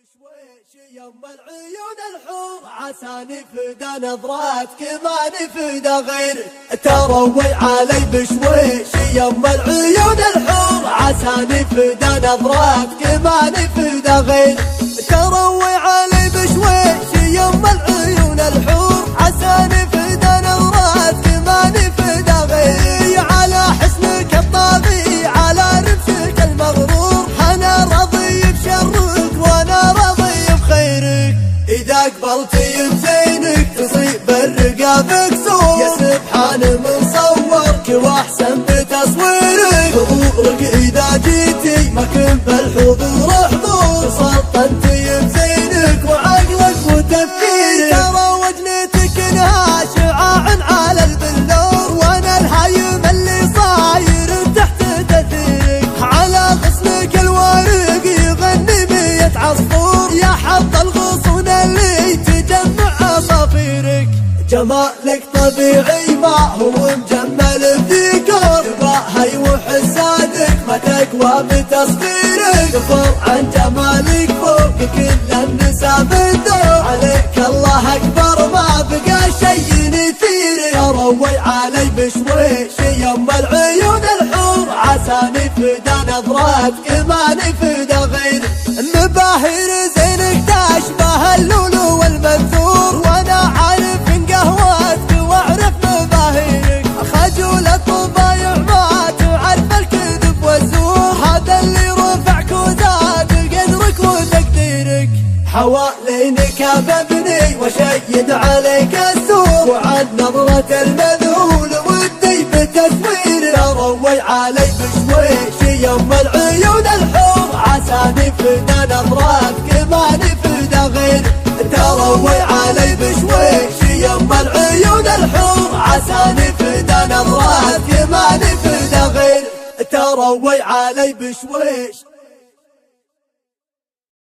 بشويش يم العيون الحور عساني فدا نظراتك ما نفدا غير تروي علي بشويش يم العيون الحور عساني فدا نظراتك ما نفدا غير تروي علي بشويش يم العيون الحور عساني فدا نظراتك ما نفدا غير على حسنك الطاغي على رمشك المغرور انا راضي بشرك وانا راضي بخيرك اذا قبلتي بزينك تصيب الرقاب كسور يا سبحان من صورك واحسن بتصويرك حضورك اذا جيتي ما كنت بالحضور حضور سلطنتي بزينك وعقلك وتفكيرك ترى وجنتك انها شعاع على البلور وانا الهايم اللي صاير تحت تاثيرك على غصنك الورق يغني 100 عصفور يا حظ الغصون اللي تجمع عصافيرك جمالك طبيعي ما هو مجمل الديكور يباهي وحسادك ما تقوى بتصغيرك يفر عن جمالك فوق كل النساء بالدور عليك الله اكبر ما بقى شي يثيرك روي علي بشويش يم العيون الحور عساني فدا نظراتك ما نفدا غير مباهر زينك تشبه اللولو والمنثور وانا عارف ان قهوتك واعرف مباهرك خجول الطبايع ما تعرف الكذب والزور هذا اللي رفعك وزاد قدرك وتقديرك حوالينك ابني وشيد عليك السور وعن نظرة المذهول ودي بتسوير روي علي بشويش يم العيون الحور عساني فدا نظراتك ما نفدا غير تروي علي بشويش يم العيون الحور عساني فدا نظراتك ما نفدا غير تروي علي بشويش